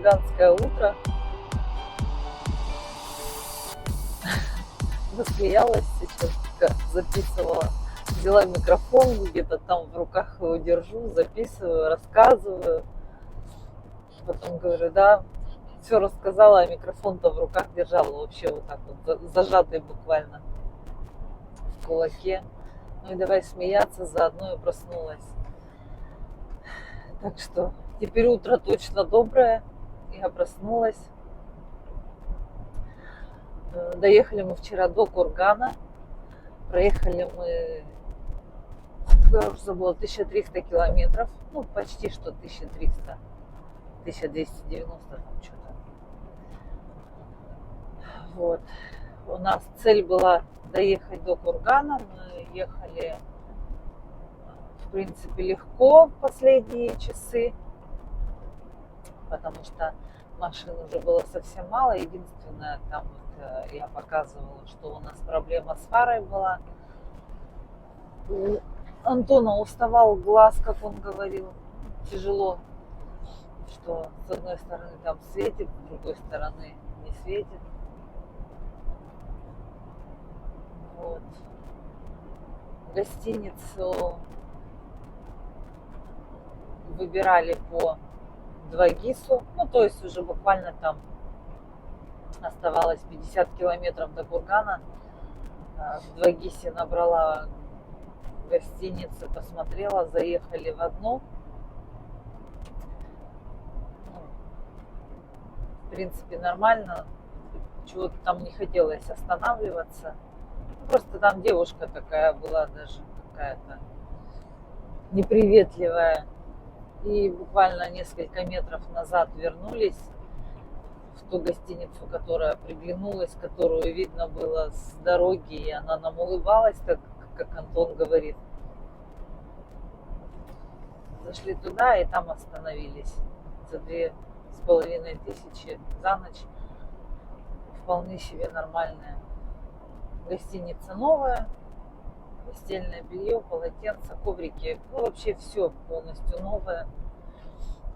курганское утро. Засмеялась сейчас, записывала. Взяла микрофон, где-то там в руках его держу, записываю, рассказываю. Потом говорю, да, все рассказала, а микрофон-то в руках держала вообще вот так вот, зажатый буквально в кулаке. Ну и давай смеяться, заодно и проснулась. Так что теперь утро точно доброе. Я проснулась. Доехали мы вчера до Кургана. Проехали мы, я уже забыла, 1300 километров. Ну, почти что 1300. 1290 там что-то. Вот. У нас цель была доехать до Кургана. Мы ехали, в принципе, легко в последние часы, потому что машин уже было совсем мало. Единственное, там вот я показывала, что у нас проблема с фарой была. У Антона уставал глаз, как он говорил, тяжело, что с одной стороны там светит, с другой стороны не светит. Вот. Гостиницу выбирали по Двагису, ну то есть уже буквально там оставалось 50 километров до Кургана. В Двагисе набрала гостиницы, посмотрела, заехали в одну. В принципе, нормально, чего-то там не хотелось останавливаться. Просто там девушка такая была, даже какая-то неприветливая. И буквально несколько метров назад вернулись в ту гостиницу, которая приглянулась, которую видно было с дороги, и она нам улыбалась, так как Антон говорит. Зашли туда и там остановились за 2500 за ночь. Вполне себе нормальная. Гостиница новая, постельное белье, полотенца, коврики, ну вообще все полностью новое.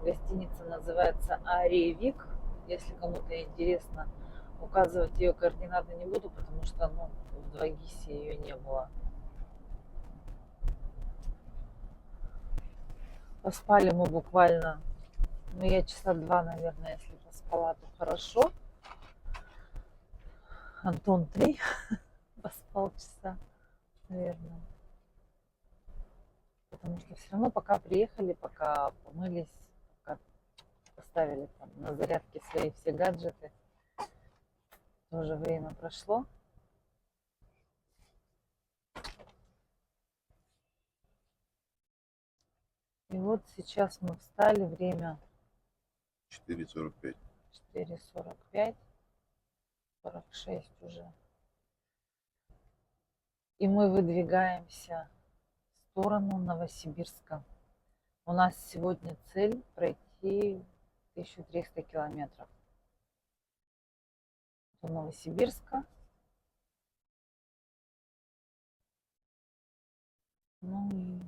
Гостиница называется Аревик. Если кому-то интересно, указывать ее координаты не буду, потому что в Двагисе ее не было. Поспали мы буквально, я часа 2, наверное, если поспала, то хорошо. Антон 3 поспал часа, наверное. Потому что все равно пока приехали, пока помылись, пока поставили там на зарядке свои все гаджеты, тоже время прошло. И вот сейчас мы встали, время 4:45. 4:45, 46 уже. И мы выдвигаемся в сторону Новосибирска. У нас сегодня цель пройти 1300 километров до Новосибирска. Ну и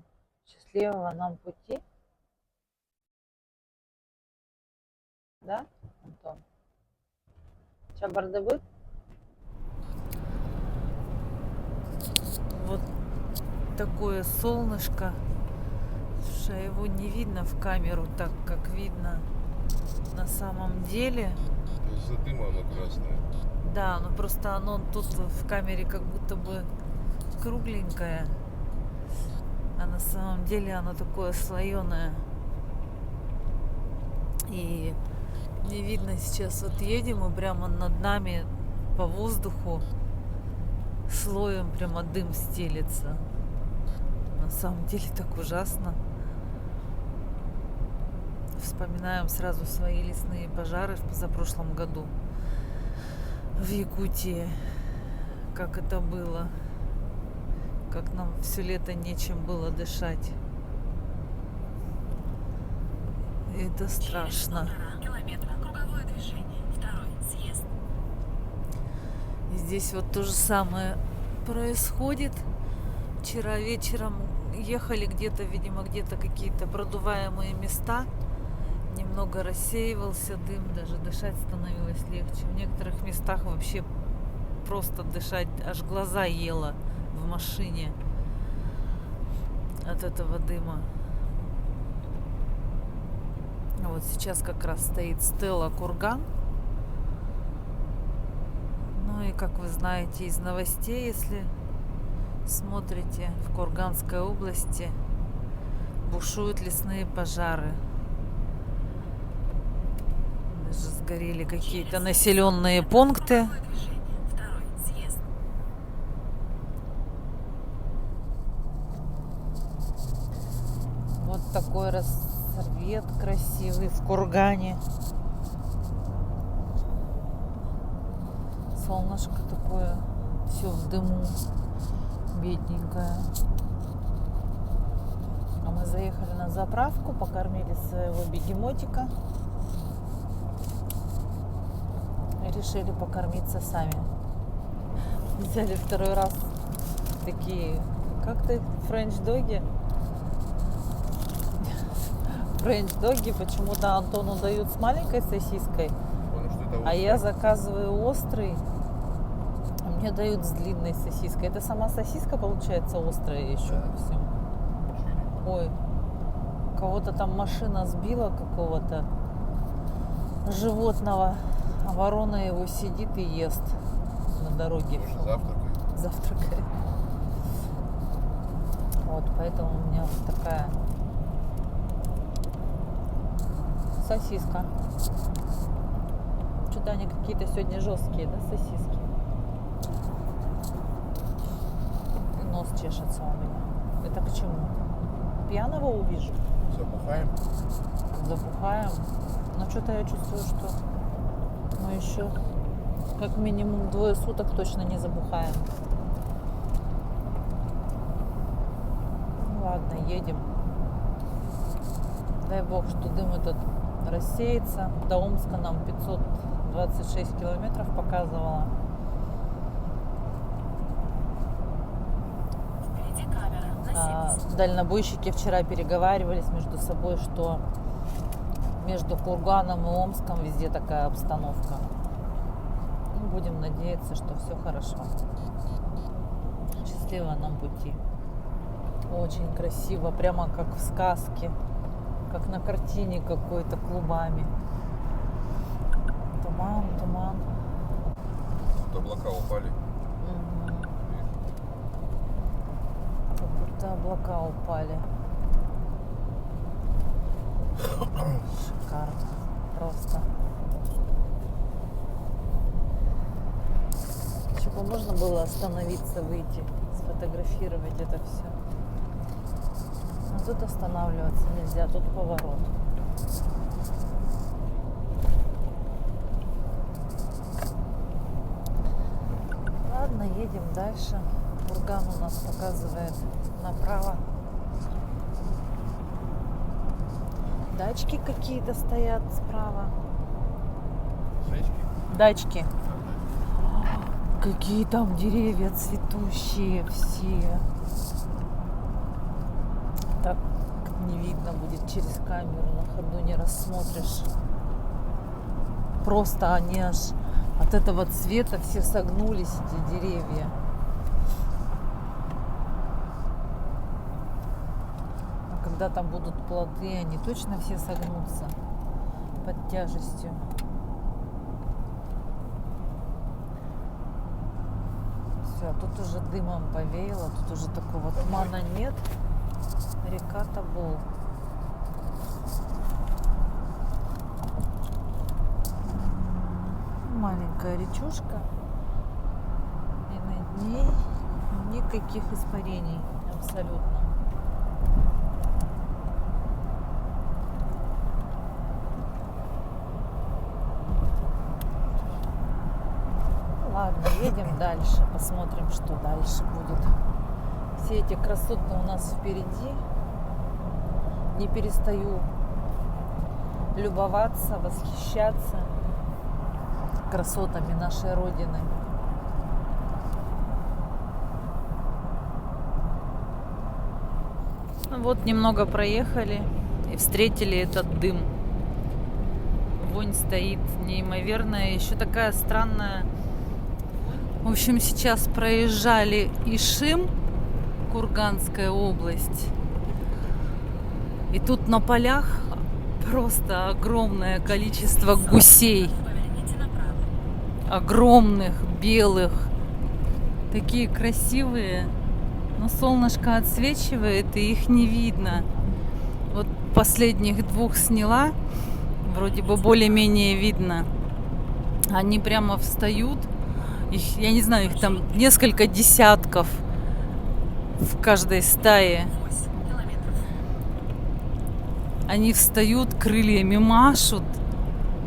счастливого нам пути. Да, Антон? Чабардабыт? Вот такое солнышко. Слушай, его не видно в камеру так, как видно на самом деле. Из-за дыма оно красное. Да, но просто оно тут в камере как будто бы кругленькое, а на самом деле оно такое слоеное. И не видно сейчас, вот едем и прямо над нами по воздуху слоем прямо дым стелется. На самом деле так ужасно. Вспоминаем сразу свои лесные пожары в позапрошлом году в Якутии. Как это было. Как нам все лето нечем было дышать. Это страшно. И здесь вот то же самое происходит. Вчера вечером ехали где-то, видимо, где-то какие-то продуваемые места. Немного рассеивался дым, даже дышать становилось легче. В некоторых местах вообще просто дышать, аж глаза ело в машине от этого дыма. Вот сейчас как раз стоит стела Курган. Ну и как вы знаете из новостей, если смотрите, в Курганской области бушуют лесные пожары. Даже сгорели какие-то населенные пункты. Вот такой рассвет красивый в Кургане. Солнышко такое, все в дыму, бедненькое. А мы заехали на заправку, покормили своего бегемотика и решили покормиться сами. Взяли второй раз такие, как ты, френч-доги? Френч-доги почему-то Антону дают с маленькой сосиской, а я заказываю острый, а мне дают с длинной сосиской. Это сама сосиска получается острая еще по всему. Ой, кого-то там машина сбила, какого-то животного, а ворона его сидит и ест на дороге. Завтракает. Вот, поэтому у меня вот такая сосиска. Что-то они какие-то сегодня жесткие, да, сосиски. И нос чешется у меня. Это почему? Пьяного увижу? Забухаем. Забухаем. Но что-то я чувствую, что мы еще как минимум 2 суток точно не забухаем. Ну ладно, едем. Дай бог, что дым этот рассеется. До Омска нам 526 километров показывало. Дальнобойщики вчера переговаривались между собой, что между Курганом и Омском везде такая обстановка. Ну, будем надеяться, что все хорошо. Счастливого нам пути. Очень красиво, прямо как в сказке, как на картине какой-то, клубами. Туман, туман. Тут облака упали. Как будто облака упали. Шикарно. Просто. Еще бы можно было остановиться, выйти, сфотографировать это все. Но тут останавливаться нельзя, тут поворот. Ладно, едем дальше. Курган у нас показывает направо. Дачки какие-то стоят справа. Дачки. Какие там деревья цветущие все. Так не видно будет через камеру, на ходу не рассмотришь. Просто они аж от этого цвета все согнулись, эти деревья. А когда там будут плоды, они точно все согнутся под тяжестью. Все, тут уже дымом повеяло, тут уже такого тумана нет. Река Тобол. Маленькая речушка, и над ней никаких испарений абсолютно. Ладно, едем дальше, посмотрим, что дальше будет. Все эти красоты у нас впереди. Не перестаю любоваться, восхищаться красотами нашей Родины. Вот немного проехали и встретили этот дым. вонь стоит неимоверная. Еще такая странная. В общем, сейчас проезжали Ишим, Курганская область. И тут на полях просто огромное количество гусей. Огромных, белых. Такие красивые. Но солнышко отсвечивает, и их не видно. Вот последних двух сняла. Вроде бы более-менее видно. Они прямо встают. Их, я не знаю, их там несколько десятков в каждой стае. Они встают, крыльями машут.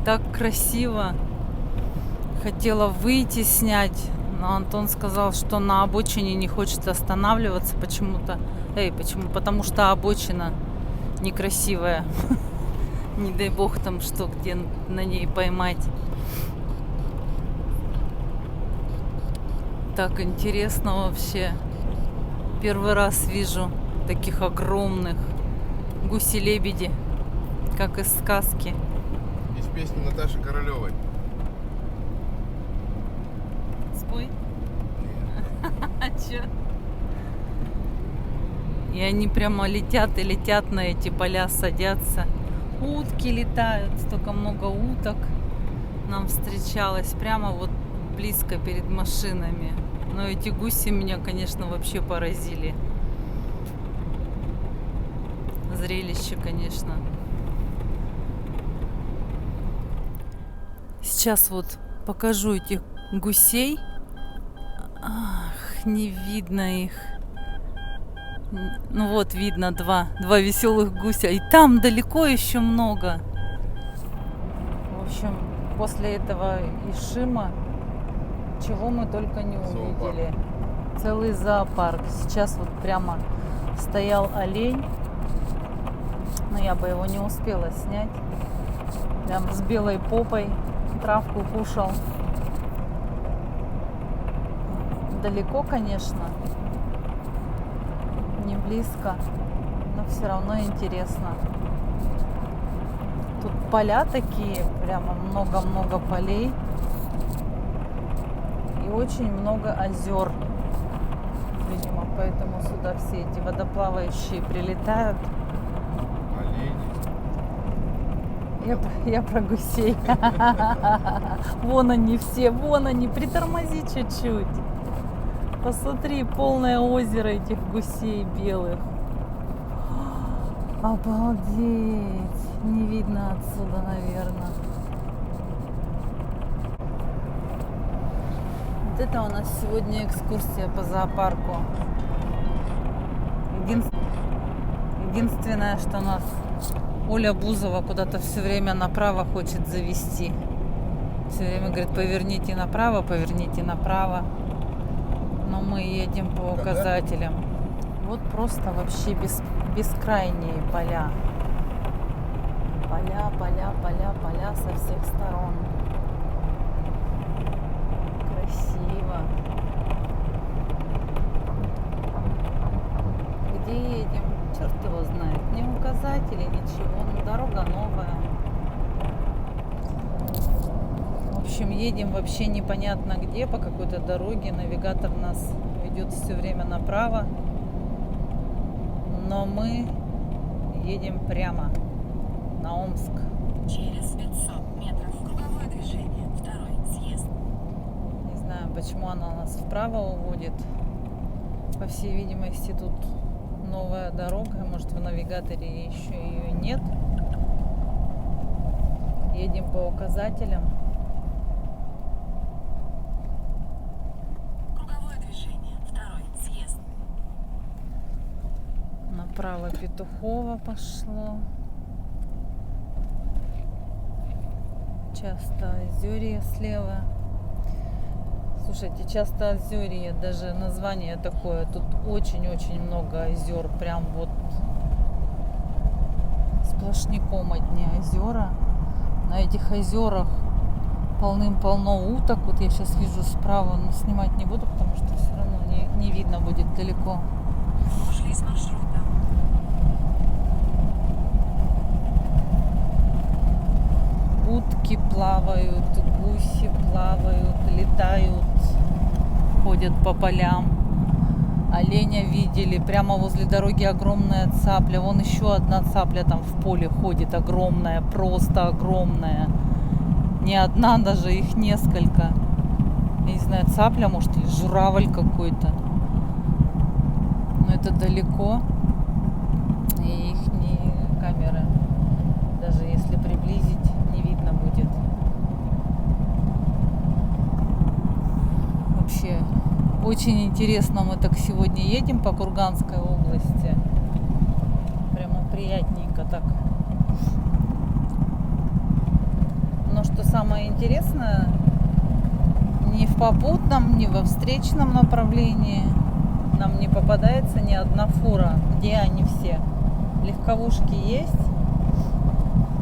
Так красиво. Хотела выйти снять, но Антон сказал, что на обочине не хочет останавливаться почему-то. Почему? Потому что обочина некрасивая. Не дай бог там что, где на ней поймать. Так интересно вообще. Первый раз вижу таких огромных гуси-лебеди, как из сказки. Из песни Наташи Королевой. Спой. А чё? И они прямо летят и летят на эти поля, садятся. Утки летают, столько много уток нам встречалось прямо вот близко перед машинами. Но эти гуси меня, конечно, вообще поразили. Зрелище, конечно. Сейчас вот покажу этих гусей. Ах, не видно их. Ну вот, видно два веселых гуся. И там далеко еще много. В общем, после этого Ишима чего мы только не увидели. Целый зоопарк. Сейчас вот прямо стоял олень. Но я бы его не успела снять. Прям с белой попой травку кушал. Далеко, конечно. Не близко, но все равно интересно. Тут поля такие, прямо много-много полей. И очень много озер. Видимо, поэтому сюда все эти водоплавающие прилетают. Я про гусей. Вон они все, вон они. Притормози чуть-чуть. Посмотри, полное озеро этих гусей белых. Обалдеть. Не видно отсюда, наверное. Вот это у нас сегодня экскурсия по зоопарку. Единственное, что нас Оля Бузова куда-то все время направо хочет завести. Все время говорит, поверните направо, поверните направо. Но мы едем по указателям. Вот просто вообще бескрайние поля. Поля, поля, поля, поля со всех сторон. Красиво. Где едем? Черт его знает. Ни указатели, ничего. Но дорога новая. В общем, едем вообще непонятно где, по какой-то дороге. Навигатор нас ведет все время направо. Но мы едем прямо на Омск. Через 500 метров круговое движение. Второй съезд. Не знаю, почему она нас вправо уводит. По всей видимости, тут новая дорога. Может, в навигаторе еще ее нет. Едем по указателям. Направо Петухово пошло. Частоозерье слева. Слушайте, Частоозерье, даже название такое. Тут очень-очень много озер. Прям вот сплошняком одни озера. На этих озерах полным-полно уток. Вот я сейчас вижу справа, но снимать не буду, потому что все равно не видно будет далеко. Ушли с маршрута. утки плавают, гуси плавают, летают, ходят по полям. Оленя видели. Прямо возле дороги огромная цапля. Вон еще одна цапля там в поле ходит. Огромная, просто огромная. Не одна даже, их несколько. Я не знаю, цапля, может, или журавль какой-то. Но это далеко. И их камеры, даже если приблизить, не видно будет. Вообще, очень интересно, мы так сегодня едем по Курганской области. Прямо приятненько так. Но что самое интересное, ни в попутном, ни во встречном направлении нам не попадается ни одна фура. Где они все? Легковушки есть,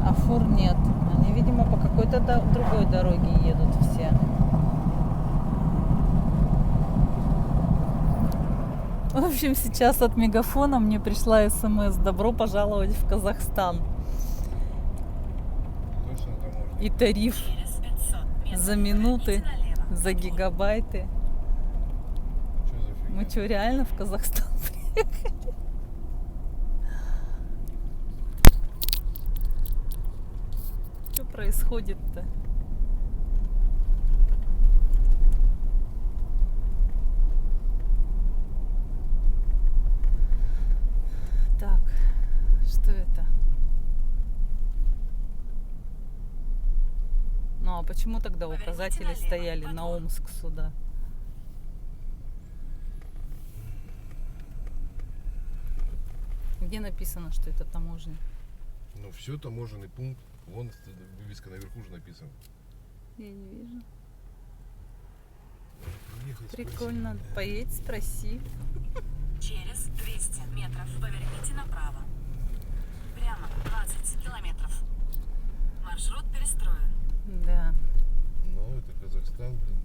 а фур нет. Они, видимо, по какой-то другой дороге едут все. В общем, сейчас от Мегафона мне пришла смс: добро пожаловать в Казахстан. Точно там можно? И тариф Через 500 метров за минуты, поверните налево. за гигабайты. Что за фигня? Мы что, реально в Казахстан приехали? Что происходит-то? Так, что это? Ну а почему тогда указатели стояли на Омск сюда? Где написано, что это таможня? Ну все, таможенный пункт. Вон вывеска наверху же написана. Я не вижу. Ехать Прикольно. спросить. Поедь, спроси. Через 200 метров поверните направо. Прямо 20 километров. Маршрут перестроен. Да. Ну, это Казахстан, блин.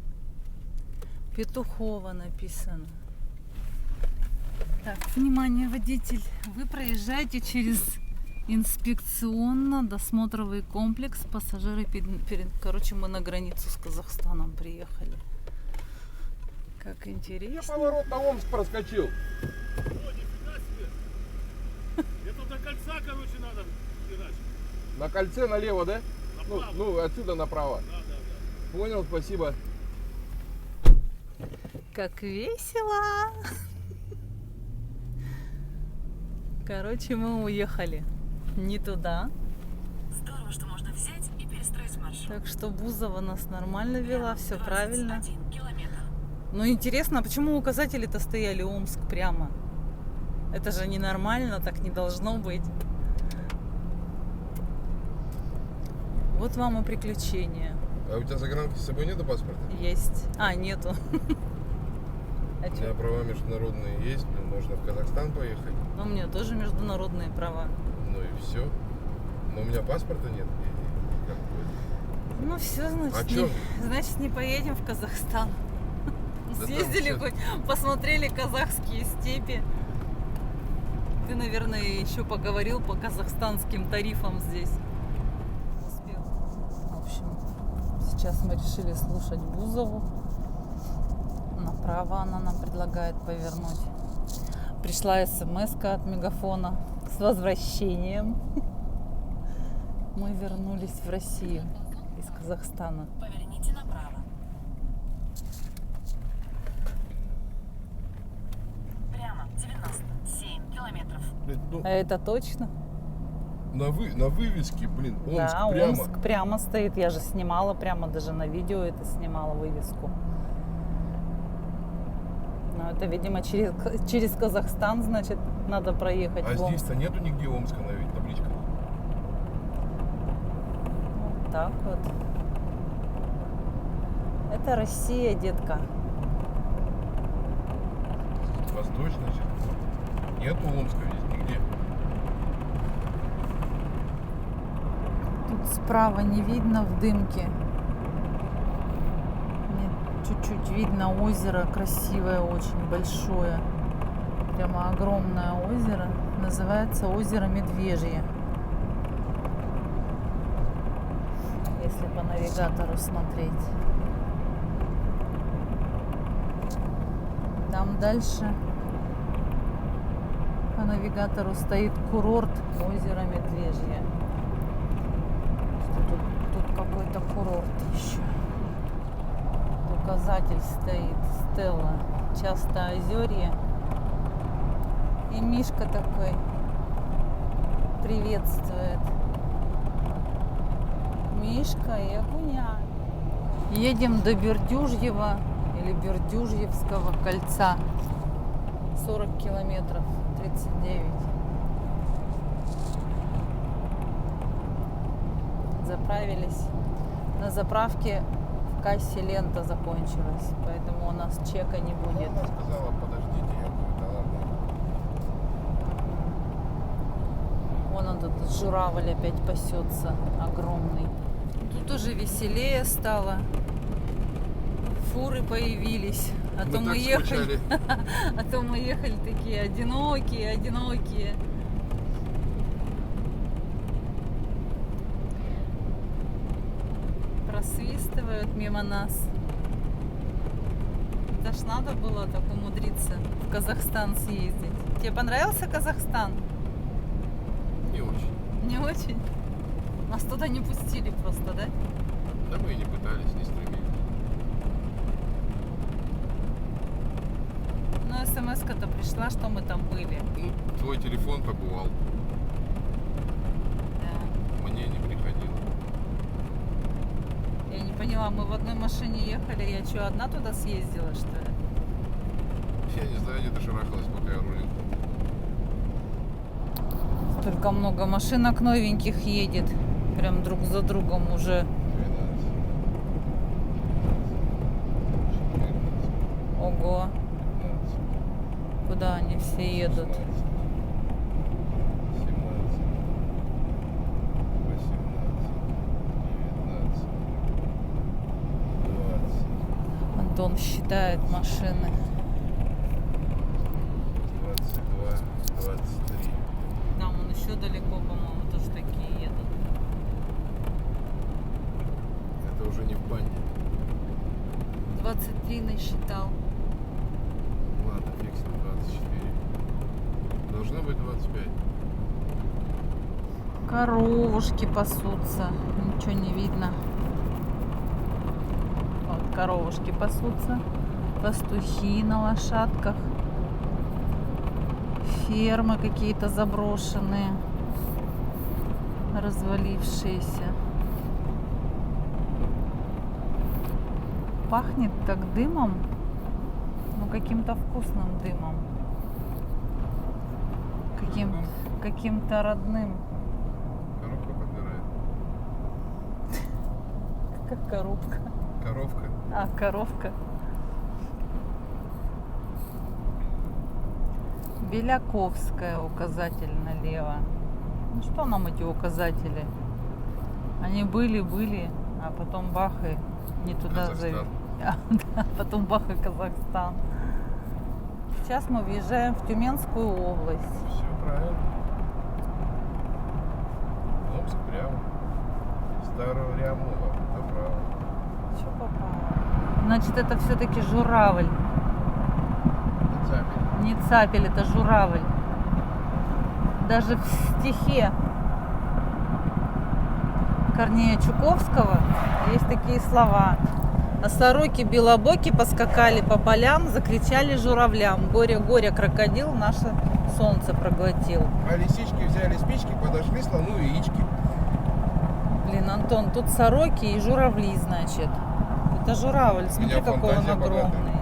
Петухово написано. Так, внимание, водитель. Вы проезжаете через инспекционно-досмотровый комплекс. Пассажиры Короче, мы на границу с Казахстаном приехали. Как Я интересно. поворот на Омск проскочил. Это до кольца, короче, надо херачить. На кольце налево, да? Направо. Ну, отсюда направо. Да. Понял, спасибо. Как весело. Короче, мы уехали не туда. Здорово, что можно взять и перестроить маршрут. Так что Бузова нас нормально вела, все правильно. 21 километр. Но интересно, а почему указатели-то стояли Омск прямо? Это же ненормально, так не должно быть. Вот вам и приключения. А у тебя загранки с собой нету паспорта? Есть. А, нету. А У меня чё? права международные есть, блин, можно в Казахстан поехать. Ну, у меня тоже международные права. Ну и все. Но у меня паспорта нет. И как бы Ну все, значит, А чё? значит, не поедем в Казахстан. Да Съездили там хоть, посмотрели казахские степи. Ты, наверное, еще поговорил по казахстанским тарифам здесь. Успел. В общем, сейчас мы решили слушать Бузову. Направо она нам предлагает повернуть. Пришла смс-ка от Мегафона с возвращением. Мы вернулись в Россию из Казахстана. Поверните направо. Прямо 97 километров. блядь, ну, А это точно? на вывеске, блин, Омск Да, прямо. Омск прямо стоит. Я же снимала прямо, даже на видео это снимала вывеску. Но это, видимо, через Казахстан, значит, надо проехать. А в Омск. здесь-то нету нигде Омска на табличках. Вот так вот. Это Россия, детка. Восточная часть. Нету Омска здесь нигде. Тут справа не видно в дымке. Мне чуть-чуть видно озеро, красивое, очень большое. Прямо огромное озеро. Называется озеро Медвежье. если по навигатору смотреть. Там дальше по навигатору стоит курорт озеро Медвежье. Тут какой-то курорт еще. Указатель стоит, стелла. Частоозерье. И Мишка такой приветствует. Мишка и Огуня. Едем до Бердюжьева или Бердюжьевского кольца. 40 километров, 39. Заправились. На заправке в кассе лента закончилась, поэтому у нас чека не будет. Она сказала, подождите, я говорю, да ладно. Вон он тут журавль опять пасется, огромный. Тут уже веселее стало. Фуры появились. А то мы ехали, а то мы ехали такие одинокие. Просвистывают мимо нас. Это ж надо было так умудриться в Казахстан съездить. Тебе понравился Казахстан? Не очень. Не очень? Нас туда не пустили просто, да? Да мы и не пытались, не стремились. Ну, смс-ка-то пришла, что мы там были. Ну, твой телефон побывал, Да. мне не приходило. Я не поняла, мы в одной машине ехали, я что, одна туда съездила, что ли? Я не знаю, где-то шарахалась, пока я рулил. Столько много машинок новеньких едет. Прям друг за другом уже. 12, 14, Ого, 15, куда они все едут? 16, 17, 18, 19, 20, Антон считает машины. 22, 23. Там он еще далеко, по-моему, тоже такие едут. Это уже не в банде. 23 насчитал. Ладно, фиг с ним, 24. Должно быть 25. Коровушки пасутся. Ничего не видно. Вот коровушки пасутся. Пастухи на лошадках. Фермы какие-то заброшенные. Развалившиеся. Пахнет так дымом. Ну, каким-то вкусным дымом. Каким-то родным. Коробка подгорает. Как коробка. Коровка. А, коровка. Беляковская, указатель налево. Ну что нам эти указатели? Они были, а потом бах и не туда Казахстан. завели. Да, потом бах и Казахстан. Сейчас мы въезжаем в Тюменскую область. Все правильно. Омск прямо. Старорямова направо. Что попало? Значит, это все-таки журавль. Цапель. Не цапель, это журавль. Даже в стихе Корнея Чуковского есть такие слова. А сороки белобоки поскакали по полям, закричали журавлям. Горе, горе, крокодил наше солнце проглотил. А лисички взяли спички, подошли слону яички. Блин, Антон, тут сороки и журавли, значит. Это журавль, смотри, меня какой он фантазия богатая. огромный.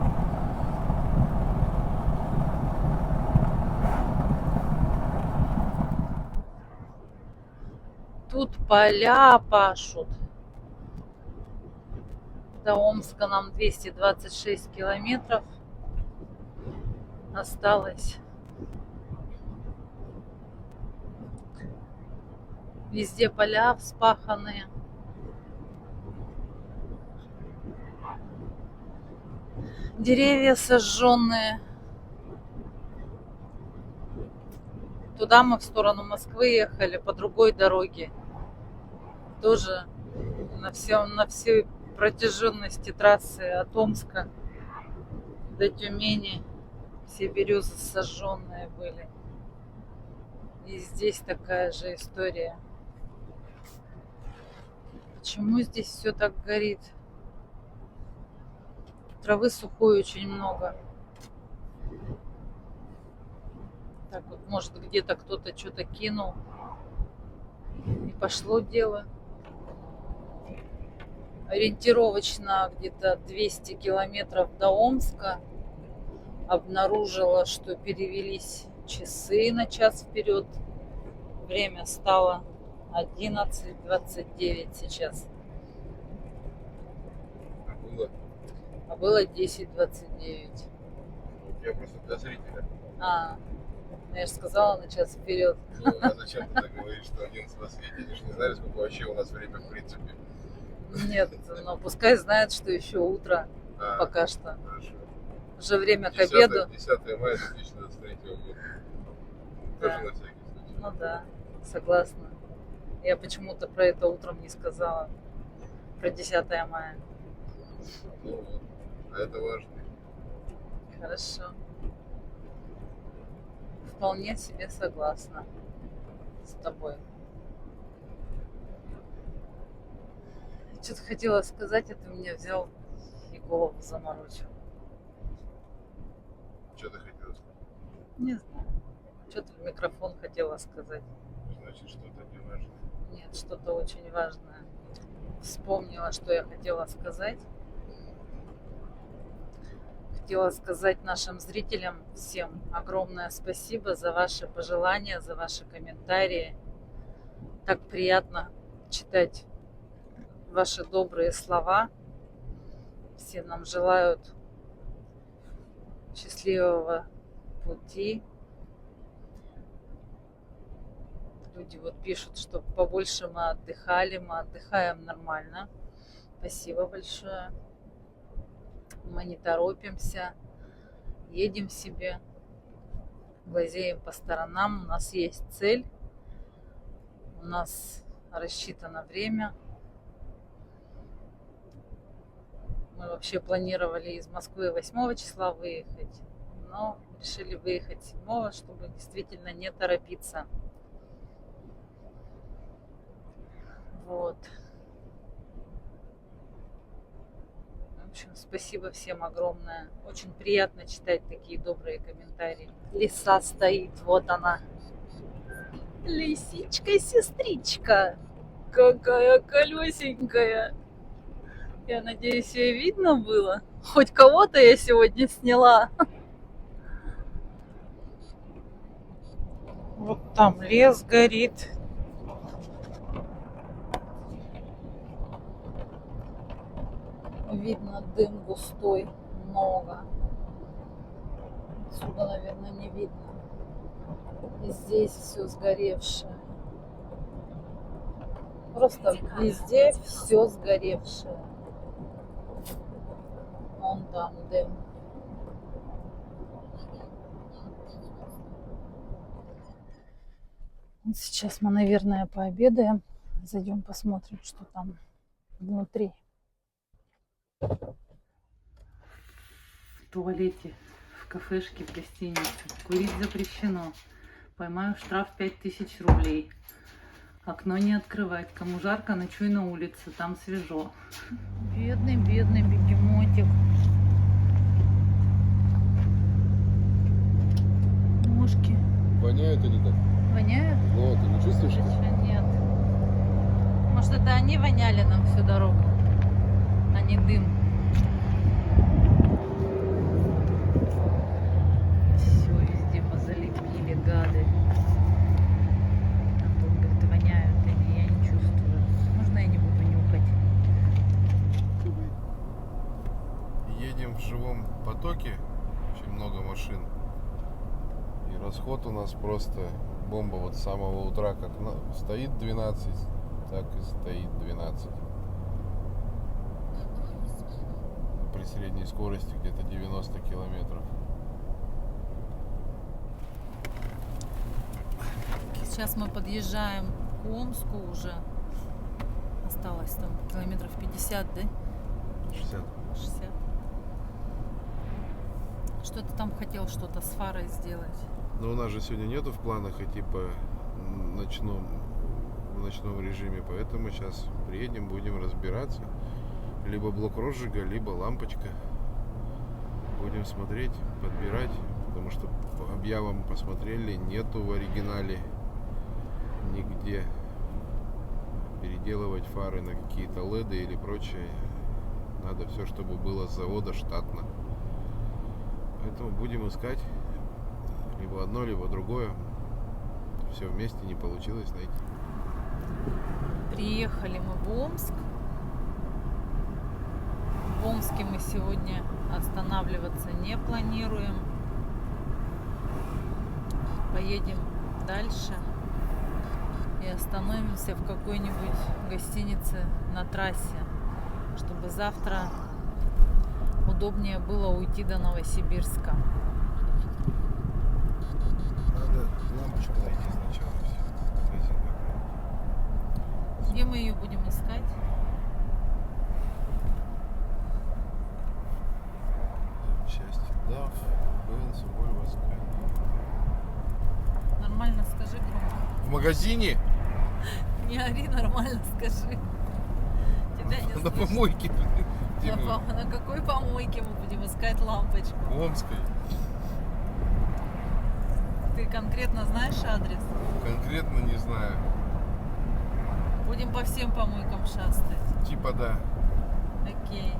Тут поля пашут. До Омска нам 226 километров осталось. Везде поля вспаханные. Деревья сожженные. Туда мы в сторону Москвы ехали по другой дороге. Тоже на всей протяженности трассы от Омска до Тюмени все березы сожженные были. И здесь такая же история. Почему здесь все так горит? Травы сухой очень много. Так вот, может, где-то кто-то что-то кинул. И пошло дело. Ориентировочно где-то 200 километров до Омска. Обнаружила, что перевелись часы на час вперед. Время стало 11:29 сейчас. А было 10:29. Я просто для зрителя. Я же сказала на час вперед. Ну, а зачем ты так говоришь, что 11:29? Они же не знали, сколько вообще у нас время в принципе. Нет, но пускай знают, что еще утро пока что. Хорошо. Уже время к 10 обеду. 10 мая 2023 года. Да. Тоже на всякий случай. Ну да, согласна. Я почему-то про это утром не сказала. Про 10 мая. Ну вот. А это важно. Хорошо. Вполне себе согласна с тобой. Что-то хотела сказать, а ты меня взял и голову заморочил. Что ты хотела сказать? Не знаю. Что-то в микрофон хотела сказать. Значит, что-то не важно. Нет, что-то очень важное. Вспомнила, что я хотела сказать. Хотела сказать нашим зрителям всем огромное спасибо за ваши пожелания, за ваши комментарии. Так приятно читать ваши добрые слова. Все нам желают счастливого пути. Люди вот пишут, что побольше мы отдыхали. Мы отдыхаем нормально. Спасибо большое. Мы не торопимся. Едем себе. Глазеем по сторонам. У нас есть цель. У нас рассчитано время. Мы вообще планировали из Москвы 8 числа выехать. Но решили выехать 7, чтобы действительно не торопиться. Вот. В общем, спасибо всем огромное. Очень приятно читать такие добрые комментарии. Лиса стоит, вот она. Лисичка-сестричка. Какая колесенькая. Я надеюсь, ее видно было. Хоть кого-то я сегодня сняла. Вот там лес горит. Видно, дым густой, много. Отсюда, наверное, не видно. И здесь все сгоревшее. Просто везде все сгоревшее. Вон там дым. Сейчас мы, наверное, пообедаем. Зайдем посмотрим, что там внутри. В туалете, в кафешке, в гостинице. Курить запрещено. Поймаю штраф 5000 рублей. Окно не открывать. Кому жарко, ночуй на улице. Там свежо. Бедный, бедный бегемотик. Ножки. Воняют они так? Воняют? Вот, ты не чувствуешь? Еще нет. Может, это они воняли нам всю дорогу, а не дым. Все везде позалепили, гады. Антон говорит, воняют они, я не чувствую. Можно я не буду нюхать? Едем в живом потоке, очень много машин. И расход у нас просто бомба. Вот с самого утра, как стоит 12, так и стоит 12. При средней скорости где-то 90 километров. Сейчас мы подъезжаем к Омску уже. осталось? Там километров 50, да? 60. 60. Что ты там хотел что-то с фарой сделать? Но у нас же сегодня нету в планах идти по в ночном режиме, поэтому сейчас приедем, будем разбираться. Либо блок розжига, либо лампочка. Будем смотреть, подбирать, потому что по объявам посмотрели, нету в оригинале нигде. Переделывать фары на какие-то LED или прочее. Надо все, чтобы было с завода штатно. Поэтому будем искать либо одно, либо другое. Все вместе не получилось найти. Приехали мы в Омск. В Омске мы сегодня останавливаться не планируем. Поедем дальше и остановимся в какой-нибудь гостинице на трассе, чтобы завтра удобнее было уйти до Новосибирска. Надо лампочку найти сначала. Где мы ее будем искать? Счастье. Да, Бенц, Вольво, Нормально скажи громко. в магазине? Не ори, нормально скажи. Тебя не На слышно. помойке. На какой помойке мы будем искать лампочку? В Омской. Ты конкретно знаешь адрес? Конкретно не знаю. Будем по всем помойкам шастать. Типа да. Окей.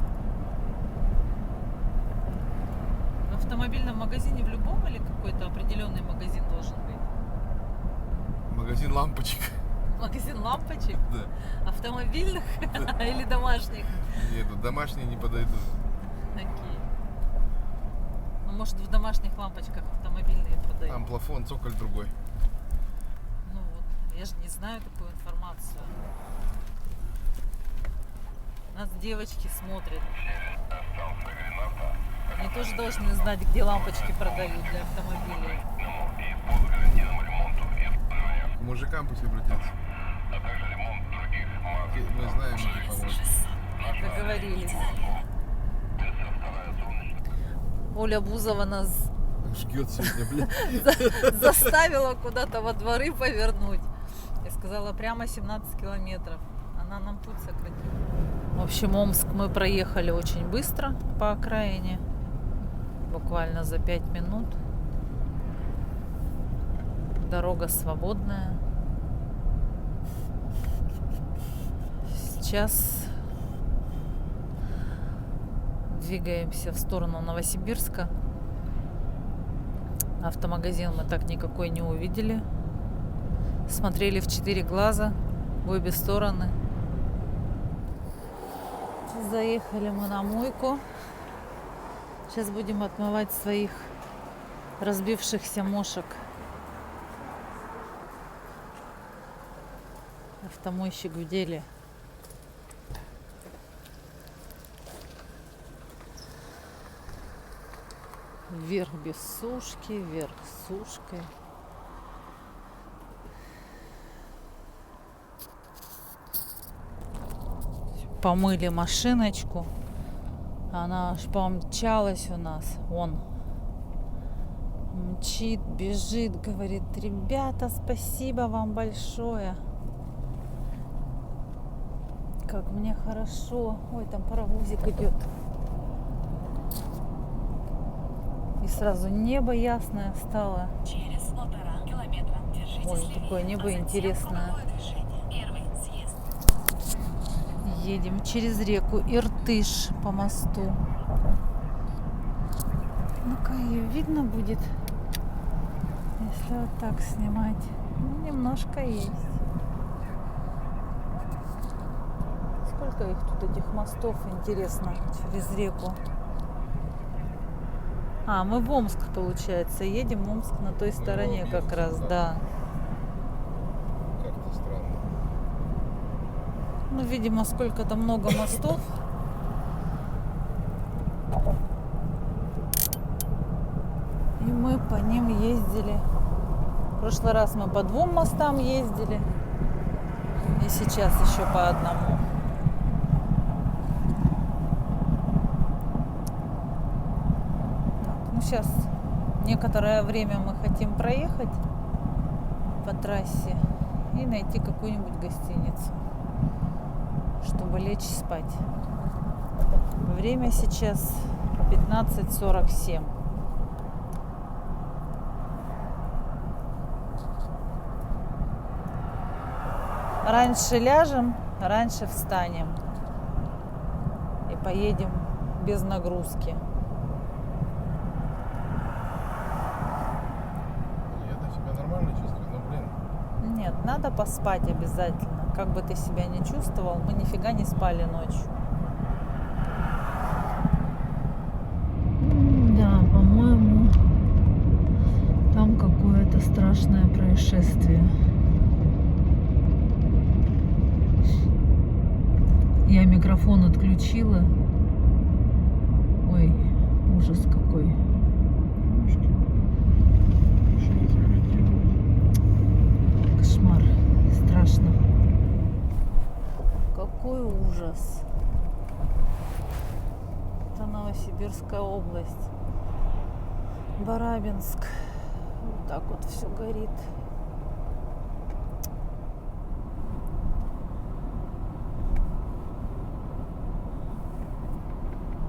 В автомобильном магазине в любом или какой-то определенный магазин должен быть? Магазин лампочек. Магазин лампочек? Да. Автомобильных или домашних? Нет, домашние не подойдут. Окей. Ну, может, в домашних лампочках автомобильные продают? Там плафон, цоколь другой. Ну вот, я же не знаю такую информацию. Нас девочки смотрят. Они тоже должны знать, где лампочки продают для автомобилей. К мужикам пусть обратятся. Мы знаем эти помойки. Договорились. Оля Бузова нас Жгет сегодня, блядь. заставила куда-то во дворы повернуть. Я сказала, прямо 17 километров. Она нам путь сократила. В общем, Омск мы проехали очень быстро по окраине. Буквально за 5 минут. Дорога свободная. Сейчас двигаемся в сторону Новосибирска. Автомагазин мы так никакой не увидели. Смотрели в 4 глаза в обе стороны. Заехали мы на мойку. Сейчас будем отмывать своих разбившихся мошек. Автомойщик в деле. Вверх без сушки, вверх с сушкой. Помыли машиночку. Она аж помчалась у нас. Вон. Мчит, бежит, говорит: ребята, спасибо вам большое. Как мне хорошо. Ой, там паровозик идет. И сразу небо ясное стало. Через 1,5 километра держитесь Ой, левее. такое небо А затем интересное. круговое движение. Первый съезд. Едем через реку Иртыш по мосту. Ну-ка, ее видно будет, если вот так снимать. Ну, немножко есть. Сколько их тут, этих мостов, интересно, через реку. А, мы в Омск, получается, едем. В Омск на той стороне как раз, да. Как-то странно. Ну, видимо, сколько-то много мостов. И мы по ним ездили. В прошлый раз мы по 2 мостам ездили. И сейчас еще по одному. Сейчас некоторое время мы хотим проехать по трассе и найти какую-нибудь гостиницу, чтобы лечь спать. Время сейчас 15:47. Раньше ляжем, раньше встанем и поедем без нагрузки. Я себя нормально чувствую, но, блин, Нет, надо поспать обязательно. Как бы ты себя ни чувствовал, мы нифига не спали ночью. Да, по-моему, там какое-то страшное происшествие. Я микрофон отключила. Ой, ужас какой. Кошмар. Страшно. Какой ужас. Это Новосибирская область. Барабинск. Вот так вот все горит.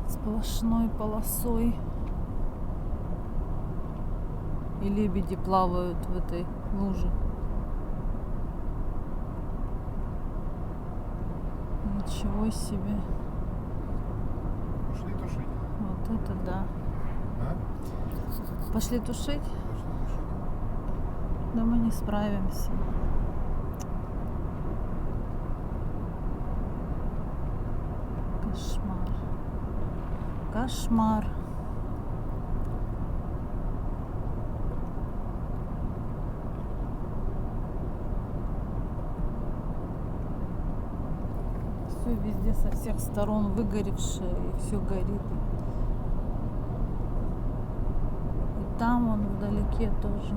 Сплошной полосой. И лебеди плавают в этой луже. Ничего себе. пошли тушить. Вот это да. А? Пошли тушить? Пошли тушить. Да мы не справимся. Кошмар. Кошмар. Все везде со всех сторон выгоревшее, и все горит. И там он вдалеке тоже.